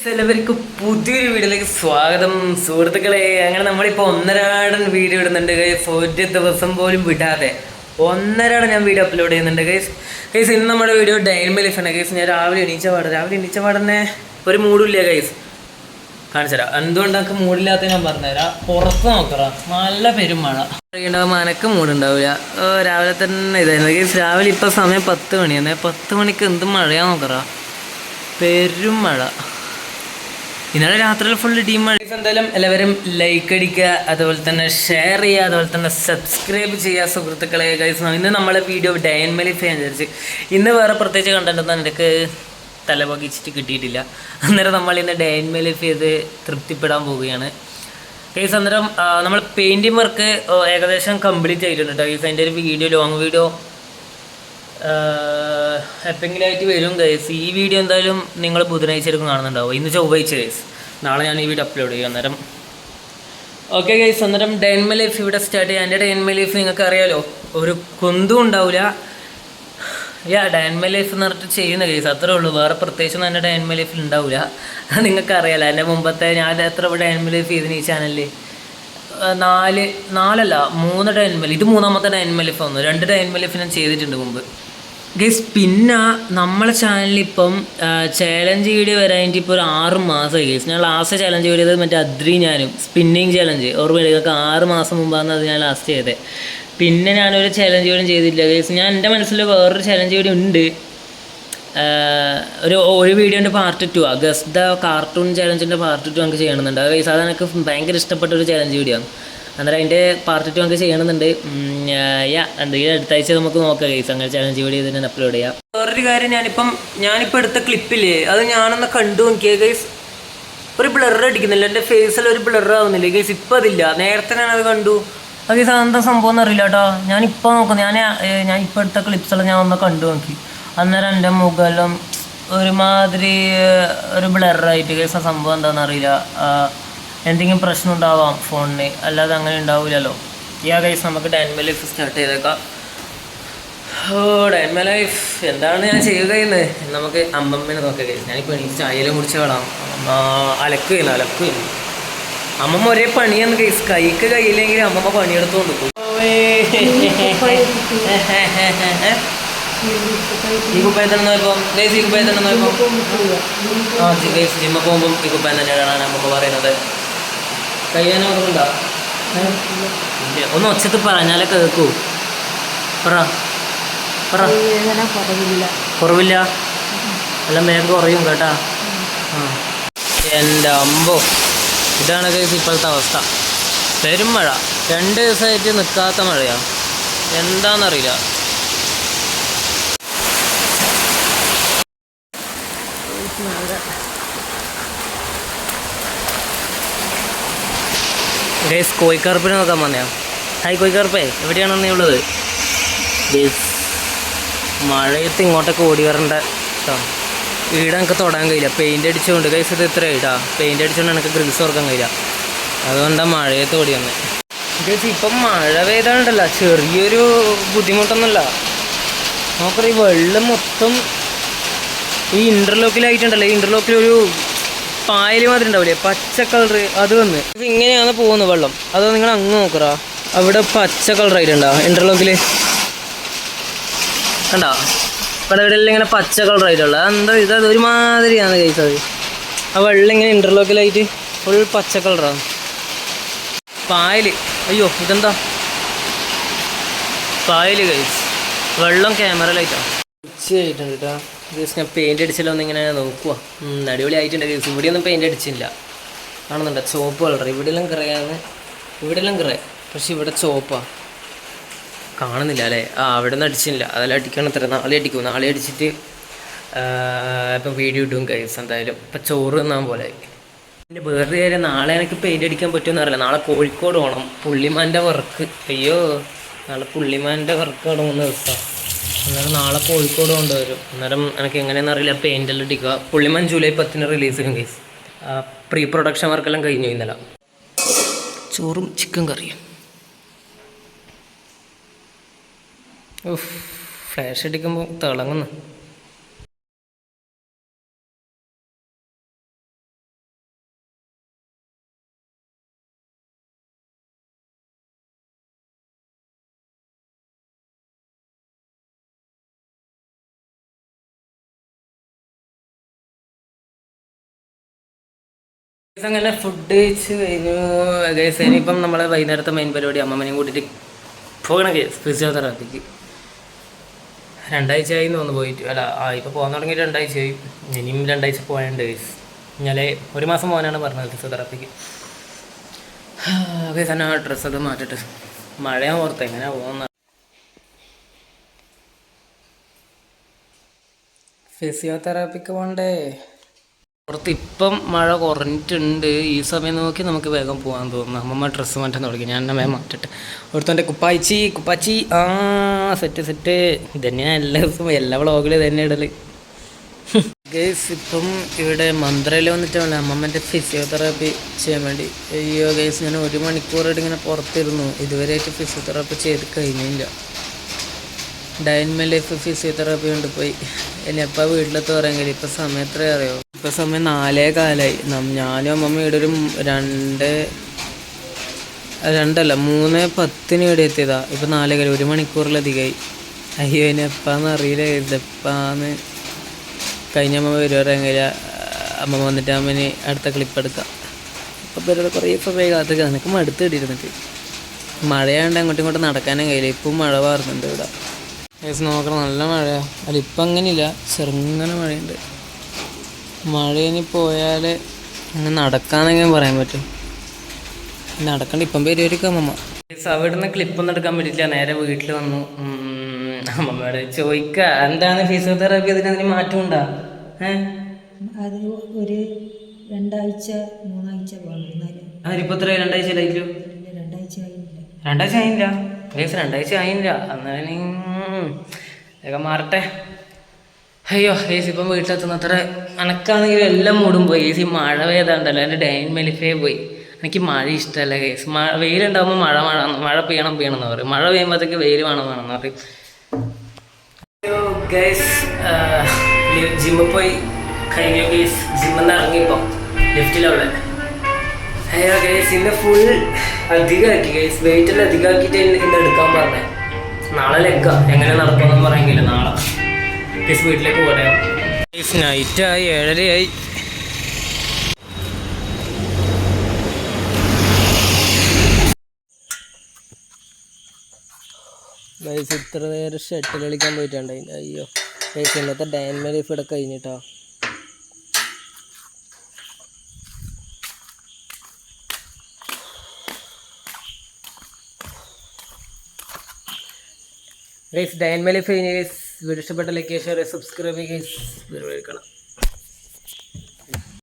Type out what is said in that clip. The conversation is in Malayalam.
എല്ലാവർക്കും പുതിയൊരു വീഡിയോയിലേക്ക് സ്വാഗതം സുഹൃത്തുക്കളെ. അങ്ങനെ നമ്മളിപ്പോൾ ഒന്നരാടൻ വീഡിയോ ഇടുന്നുണ്ട് ഗൈസ്. ഒരു ദിവസം പോലും വിടാതെ ഒന്നരാടൻ ഞാൻ വീഡിയോ അപ്ലോഡ് ചെയ്യുന്നുണ്ട് ഗൈസ്. ഇന്ന് നമ്മുടെ വീഡിയോ ഡൈൻമ ലൈഫാണ് ഗൈസ്. ഞാൻ രാവിലെ എണീച്ച പാടന്നെ ഒരു മൂടില്ല ഗൈസ്. കാണിച്ചു തരാം എന്തുകൊണ്ടൊക്കെ മൂടില്ലാത്ത ഞാൻ പറഞ്ഞുതരാം. പുറത്ത് നോക്കറ നല്ല പെരുമഴ ഉണ്ടാവും, മനക്ക് മൂടുണ്ടാവില്ല. രാവിലെ തന്നെ ഇതായിരുന്നു ഗൈസ്. രാവിലെ ഇപ്പോൾ സമയം 10 മണിയാണ്. 10 മണിക്ക് എന്ത് മഴയാ നോക്കറ, പെരും മഴ. ഇന്നലെ രാത്രിയിൽ ഫുള്ള് ടീം മഴ. എന്തായാലും എല്ലാവരും ലൈക്ക് അടിക്കുക, അതുപോലെ തന്നെ ഷെയർ ചെയ്യുക, അതുപോലെ തന്നെ സബ്സ്ക്രൈബ് ചെയ്യുക സുഹൃത്തുക്കളെ ഗൈസ്. ഇന്ന് നമ്മളെ വീഡിയോ ഡൈൻമ ലൈഫ് ചെയ്യാൻ വിചാരിച്ച്. ഇന്ന് വേറെ പ്രത്യേകിച്ച് കണ്ടിട്ടൊന്നും എനിക്ക് തലപകിച്ചിട്ട് കിട്ടിയിട്ടില്ല. അന്നേരം നമ്മൾ ഇന്ന് ഡൈൻമ ലൈഫ് ചെയ്ത് തൃപ്തിപ്പെടാൻ പോവുകയാണ് ഗൈസ്. അന്നേരം നമ്മൾ പെയിൻറ്റിങ് വർക്ക് ഏകദേശം കംപ്ലീറ്റ് ആയിട്ടുണ്ട് കേട്ടോ ഗൈസ്. അതിൻ്റെ ഒരു വീഡിയോ, ലോങ് വീഡിയോ എപ്പെങ്കിലും ആയിട്ട് വരും ഗൈസ്. ഈ വീഡിയോ എന്തായാലും നിങ്ങൾ ബുധനാഴ്ചയായിരിക്കും കാണുന്നുണ്ടാവും. ഇന്ന് ചൊവ്വാഴ്ച ഗൈസ്. നാളെ ഞാൻ ഈ വീഡിയോ അപ്ലോഡ് ചെയ്യും. അന്നേരം ഓക്കെ ഗൈസ്. അന്നേരം ഡൈൻമ ലൈഫ് ഇവിടെ സ്റ്റാർട്ട് ചെയ്യാം. എൻ്റെ ഡൈൻമ ലൈഫ് നിങ്ങൾക്ക് അറിയാലോ, ഒരു കുന്തും ഉണ്ടാവില്ല. ഡൈൻമ ലൈഫ് എന്ന് പറഞ്ഞിട്ട് ചെയ്യുന്ന ഗൈസ്, അത്രേ ഉള്ളൂ. വേറെ പ്രത്യേകിച്ചൊന്നും എൻ്റെ ഡൈൻമ ലൈഫിൽ ഉണ്ടാവില്ല. നിങ്ങൾക്ക് അറിയാലോ, എൻ്റെ മുമ്പത്തെ ഞാൻ എത്ര ഡൈൻമ ലൈഫ് ചെയ്തിന് ഈ ചാനലിൽ 3 ഡൈൻമ ലൈഫ്. ഇത് 3ാമത്തെ ഡൈൻമ ലൈഫ് വന്നു. 2 ഡൈൻമ ലൈഫ് ഞാൻ ചെയ്തിട്ടുണ്ട് മുമ്പ് ഗൈസ്. പിന്നെ നമ്മളെ ചാനലിലിപ്പം ചാലഞ്ച് വീഡിയോ വരാനായിട്ട് ഇപ്പോൾ ഒരു 6 മാസമായി ഗൈസ്. ഞാൻ ലാസ്റ്റ് ചാലഞ്ച് വീഡിയോ ചെയ്തത് മറ്റേ അദ്രി ഞാനും സ്പിന്നിങ് ചാലഞ്ച് ഓർമ്മയില്ല നിങ്ങൾക്ക്. 6 മാസം മുമ്പാണ് അത് ഞാൻ ലാസ്റ്റ് ചെയ്തത്. പിന്നെ ഞാനൊരു ചാലഞ്ച് വീഡിയോ ചെയ്തിട്ടില്ല ഗൈസ്. ഞാൻ എൻ്റെ മനസ്സിൽ വേറൊരു ചാലഞ്ച് വീഡിയോ ഉണ്ട്. ഒരു വീഡിയോൻ്റെ പാർട്ട് 2 ഗസ് ദ കാർട്ടൂൺ ചാലഞ്ചിൻ്റെ പാർട്ട് 2 നമുക്ക് ചെയ്യണമെന്നുണ്ട് ഗൈസ്. അത് എനിക്ക് ഭയങ്കര ഇഷ്ടപ്പെട്ട ഒരു ചാലഞ്ച് വീഡിയോ ആണ്. അന്നേരം അതിൻ്റെ പാർട്ട് 2 നമുക്ക് ചെയ്യണമെന്നുണ്ട്. എന്തെങ്കിലും അടുത്ത ആഴ്ച നമുക്ക് നോക്കാം ഗൈസ്. അങ്ങനെ ചാലഞ്ച് വീഡിയോ ഇതിനെ അപ്ലോഡ് ചെയ്യാം. വേറൊരു കാര്യം, ഞാനിപ്പോൾ എടുത്ത ക്ലിപ്പില്ലേ, അത് ഞാനൊന്ന് കണ്ടു നോക്കിയ ഗൈസ്. ഒരു ബ്ലർ അടിക്കുന്നില്ല, എൻ്റെ ഫേസിൽ ഒരു ബ്ലർ ആവുന്നില്ല ഗൈസ്. ഇപ്പം അതില്ല, നേരത്തെ ഞാനത് കണ്ടു. അത് ഗൈസ് എന്താ സംഭവം എന്നറിയില്ല കേട്ടോ. ഞാനിപ്പോൾ നോക്കുന്നു, ഞാൻ ഇപ്പോൾ എടുത്ത ക്ലിപ്സെല്ലാം ഞാൻ ഒന്ന് കണ്ടു നോക്കി. അന്നേരം എൻ്റെ മുഖമെല്ലാം ഒരുമാതിരി ഒരു ബ്ലറായിട്ട് ഗൈസ്. ആ സംഭവം എന്താണെന്ന് അറിയില്ല. എന്തെങ്കിലും പ്രശ്നം ഉണ്ടാവാം ഫോണിന്, അല്ലാതെ അങ്ങനെ ഉണ്ടാവില്ലല്ലോ. ഗൈസ് നമുക്ക് ഡൈൻമ ലൈഫ് സ്റ്റാർട്ട് ചെയ്തേക്കാം. ഡൈൻമ ലൈഫ് എന്താണ് ഞാൻ ചെയ്യുക എന്ന് നമുക്ക് അമ്മമ്മേനെ നോക്കാം ഗൈസ്. ഞാനിപ്പോൾ എനിക്ക് ചായയിലും കുടിച്ച് വേണം. അലക്കുകയാണ് അമ്മമ്മ ഒരേ പണിയാണ് ഗൈസ്. കയ്യില്ലെങ്കിൽ അമ്മമ്മ പണിയെടുത്തുകൊണ്ട് പോകും. ഈ കുപ്പായ തന്നെ നോക്കുമ്പോൾ ഗൈസ്, ഈ കുപ്പായ തന്നെ നോക്കുമ്പോൾ ഗൈസ് ജിമ്മ പോകുമ്പം ഈ കുപ്പായം തന്നെയാണ് അമ്മമ്മ പറയുന്നത്. കഴിയാൻ ഓർമ്മയുണ്ടോ? ഒന്ന് ഒച്ചത്ത് പറഞ്ഞാലേ കേൾക്കൂ. കുറവില്ല, എല്ലാം വേഗം കുറയും കേട്ടാ. എൻ്റെ അമ്പോ, ഇതാണ് ഗൈസ് ഇപ്പോഴത്തെ അവസ്ഥ. പെരും മഴ, 2 ദിവസമായിട്ട് നിൽക്കാത്ത മഴയാണ്. എന്താണെന്നറിയില്ല. ഗൈസ് കോഴിക്കറുപ്പിനെ നോക്കാൻ വന്നയാ. ഹായ് കോഴിക്കറുപ്പേ, എവിടെയാണോ നീ ഉള്ളത്? ഗൈസ് മഴയത്ത് ഇങ്ങോട്ടൊക്കെ ഓടി വരണ്ട കേട്ടോ. വീട് എനിക്ക് തൊടാൻ കഴിയില്ല, പെയിൻ്റ് അടിച്ചുകൊണ്ട് ഗൈസ്. ഇത് ഇത്ര ഇടാ, പെയിൻ്റ് അടിച്ചുകൊണ്ട് എനിക്ക് ഗ്രിൽസ് ഓർക്കാൻ കഴിയില്ല. അതുകൊണ്ടാണ് മഴയത്ത് ഓടി വന്നത് ഗൈസ്. ഇപ്പം മഴ പെയ്താണ്ടല്ല, ചെറിയൊരു ബുദ്ധിമുട്ടൊന്നുമില്ല. നോക്കറ ഈ വെള്ളം മൊത്തം ഈ ഇൻ്റർലോക്കിലായിട്ടുണ്ടല്ലോ. ഈ ഇൻ്റർലോക്കിലൊരു പായൽ മാതിരി ഉണ്ടാവില്ലേ, പച്ച കളറ്, അത് വന്ന് ഇങ്ങനെയാണ് പോകുന്നത് വെള്ളം. അതോ നിങ്ങൾ അങ്ങ് നോക്കറ, അവിടെ പച്ച കളറായിട്ടുണ്ടോ ഇൻ്റർലോക്കിൽ? കണ്ടോ ഇവിടെ എവിടെയെല്ലാം ഇങ്ങനെ പച്ച കളറായിട്ടുള്ള എന്താ ഇത്? ഒരുമാതിരിയാണ് ഗൈസ്. അത് ആ വെള്ളം ഇങ്ങനെ ഇൻ്റർലോക്കിലായിട്ട് ഫുൾ പച്ച കളറാണ്. പായൽ, അയ്യോ ഇതെന്താ പായൽ ഗൈസ്. വെള്ളം ക്യാമറയിലായിട്ടാണ്. ഉച്ചയായിട്ടുണ്ട് കേട്ടോ ഗൈസ്. ഞാൻ പെയിൻ്റ് അടിച്ചല്ലോ എന്നിങ്ങനെ നോക്കുക. അടിപൊളി ആയിട്ടുണ്ട് ഗൈസ്. ഇവിടെയൊന്നും പെയിൻ്റ് അടിച്ചില്ല, കാണുന്നുണ്ട് ചുവപ്പ് കളർ. ഇവിടെയെല്ലാം ഗ്രേയാണ്, ഇവിടെയെല്ലാം ഗ്രേ, പക്ഷെ ഇവിടെ ചുവപ്പാണ്. കാണുന്നില്ല അല്ലേ? അവിടെ നിന്ന് അടിച്ചില്ല. അതെല്ലാം അടിക്കണം. അത്ര നാളെ അടിക്കും. നാളെ അടിച്ചിട്ട് ഇപ്പം വീഡിയോ ഇടും ഗൈസ്. എന്തായാലും ഇപ്പം ചോറ് തിന്നാൻ പോലെ. എൻ്റെ വേറെ കാര്യം, നാളെ എനിക്ക് പെയിൻ്റ് അടിക്കാൻ പറ്റുമെന്ന് അറിയില്ല. നാളെ കോഴിക്കോട് പോകണം, പുള്ളിമാൻ്റെ വർക്ക്. അയ്യോ, നാളെ പുള്ളിമാൻ്റെ വർക്ക് തുടങ്ങുന്ന ദിവസമാണ്. അന്നേരം നാളെ കോഴിക്കോട് കൊണ്ടുവരും. അന്നേരം എനിക്ക് എങ്ങനെയാണെന്ന് അറിയില്ല പെയിൻ്റെല്ലാം അടിക്കുക. പുള്ളിമാൻ ജൂലൈ 10 റിലീസ് ചെയ്യും ഗൈസ്. പ്രീ പ്രൊഡക്ഷൻ വർക്കെല്ലാം കഴിഞ്ഞു ഇന്നലെ. ചോറും ചിക്കൻ കറിയും. ഫ്ലാഷ് അടിക്കുമ്പോൾ തിളങ്ങുന്നു. അങ്ങനെ ഫുഡ് കഴിച്ച് കഴിഞ്ഞു ഗൈസ്. ഇനിയിപ്പം നമ്മളെ വൈകുന്നേരത്തെ മെയിൻ പരിപാടി അമ്മമ്മനെയും കൂട്ടിയിട്ട് പോകണം ഗൈസ് ഫിസിയോതെറാപ്പിക്ക്. 2 ആഴ്ചയായി തോന്നുന്നു പോയിട്ട്. അല്ല ഇപ്പോൾ പോകാൻ തുടങ്ങിയിട്ട് 2 ആഴ്ചയായി. ഇനിയും 2 ആഴ്ച പോയാണ്ട് ഗൈസ്. ഇന്നലെ 1 മാസം പോകാനാണ് പറഞ്ഞത് ഫിസിയോതെറാപ്പിക്ക്. ഗൈസ് തന്നെ ഡ്രസ്സൊക്കെ മാറ്റിട്ട് മഴയാൻ ഓർത്ത് എങ്ങനെയാണ് പോകുന്നത്. ഫിസിയോതെറാപ്പിക്ക് പോകണ്ടേ പുറത്ത്. ഇപ്പം മഴ കുറഞ്ഞിട്ടുണ്ട്. ഈ സമയം നോക്കി നമുക്ക് വേഗം പോകാൻ തോന്നുന്നു. അമ്മമ്മ ഡ്രസ്സ് മാറ്റാൻ തുടങ്ങി. ഞാൻ എന്നെ വേഗം മാറ്റിട്ട് ഒരുത്തൻ്റെ കുപ്പാച്ചി സെറ്റ് ഇതന്നെയാണ് എല്ലാ ദിവസവും എല്ലാ വ്ളോഗിലും തന്നെ ഇടൽ. ഗൈസ് ഇപ്പം ഇവിടെ മന്ത്രയിൽ വന്നിട്ടാണ് അമ്മമ്മൻ്റെ ഫിസിയോതെറാപ്പി ചെയ്യാൻ വേണ്ടി. അയ്യോ ഗൈസ് ഞാൻ 1 മണിക്കൂറായിട്ട് ഇങ്ങനെ പുറത്തിരുന്നു. ഇതുവരെയായിട്ട് ഫിസിയോതെറാപ്പി ചെയ്ത് കഴിഞ്ഞില്ല. ഡയൻമ ലൈഫ് ഫിസിയോതെറാപ്പി കൊണ്ട് പോയി. ഇനി എപ്പോൾ വീട്ടിലെത്ത് പറയാൻ കഴിയും. ഇപ്പം സമയം എത്ര അറിയോ? ഇപ്പം സമയം 4:15. ഞാനും അമ്മമ്മ ഇവിടെ ഒരു 3:10 ഇവിടെ എത്തിയതാ. ഇപ്പം 4:15 1 മണിക്കൂറിലധികമായി. അയ്യോ ഇനി എപ്പാന്ന് അറിയില്ല. ഇതെപ്പാന്ന് കഴിഞ്ഞ അമ്മ വരുവാൻ കഴിയില്ല. അമ്മ വന്നിട്ട് അമ്മന് അടുത്ത ക്ലിപ്പ് എടുക്കാം. ഇപ്പം പേരുടെ കുറേ സമയം കാത്തൊക്കെ എനിക്ക് മടുത്ത് കിട്ടിയിരുന്നിട്ട്. മഴയാണ്ട് അങ്ങോട്ടും ഇങ്ങോട്ടും നടക്കാനും കഴിയില്ല. ഇപ്പം മഴ വാർന്നുണ്ട് ഇവിടെ. ഏകദേശം നോക്കണം നല്ല മഴയാണ്. അല്ല ഇപ്പം അങ്ങനെയില്ല, ചെറുങ്ങനെ മഴയുണ്ട്. മഴ ഇനി പോയാൽ അങ്ങനെ നടക്കാന്നെങ്കിലും പറയാൻ പറ്റും. നടക്കണ്ട ഇപ്പം പേരുമായിരിക്കും അമ്മമ്മ. അവിടെ നിന്ന് ക്ലിപ്പൊന്നും എടുക്കാൻ പറ്റില്ല. നേരെ വീട്ടിൽ വന്നു. അമ്മമ്മയോട് ചോദിക്കുക എന്താണ് ഫിസിയോതെറാപ്പി, അതിന് മാറ്റമുണ്ടോ? അത് ഒരു 2 ആഴ്ച 3 ആഴ്ച പോകണം. അതിനിപ്പോൾ എത്ര 2 ആഴ്ച ആയില്ലോ? 2 ആഴ്ച ആയില്ല. 2 ആഴ്ച ആയില്ല. 2 ആഴ്ച ആയില്ല. അന്നേരം വേഗം മാറട്ടെ. അയ്യോ ഏസി ഇപ്പം വീട്ടിലെത്തുന്നത്ര അനക്കാണെങ്കിലും എല്ലാം മൂടും പോയി. ഏസി മഴ പെയ്താണ്ടല്ലോ എൻ്റെ ഡൈൻ മെലിഫേ പോയി. എനിക്ക് മഴ ഇഷ്ടമല്ല കേസ്. വെയിലുണ്ടാകുമ്പോൾ മഴ പെയ്യണം എന്ന് പറയും. മഴ പെയ്യുമ്പോഴത്തേക്ക് വെയിൽ വേണമെന്ന് പറയും. ഗൈസ് ജിമ്മിൽ പോയി കഴിഞ്ഞു ഗൈസ്. ജിമ്മിൽ നിന്ന് ഇറങ്ങിയപ്പോൾ ലിഫ്റ്റിലവിടെ. അയ്യോ ഗൈസ് ഇന്ന് ഫുൾ അധികമാക്കി ഗൈസ്. വെയിറ്റെല്ലാം അധികമാക്കിയിട്ട് ഇന്ന് എടുക്കാൻ പറഞ്ഞേ. നാളെ ലെഗ്ഗാ എങ്ങനെ നടക്കുമെന്ന് പറയുന്നില്ല. നാളെ ഗൈസ് വീട്ടിലേക്ക് പോരാ. ഗൈസ് നൈറ്റായി 7:30 ഗൈസ്. ഇത്ര നേരം ഷട്ടിൽ കളിക്കാൻ പോയിട്ടുണ്ടായി. അയ്യോ ഗൈസ് ഇന്നത്തെ ഡയൻമ ലൈഫ് ഇവിടെ കഴിഞ്ഞിട്ടോ. ഗൈസ് ഡയൻമ ലൈഫ് കഴിഞ്ഞ് ഗൈസ്. വീഡിയോ ഇഷ്ടപ്പെട്ട ലൈക്ക് ഷെയർ സബ്സ്ക്രൈബ് ഗൈസ്.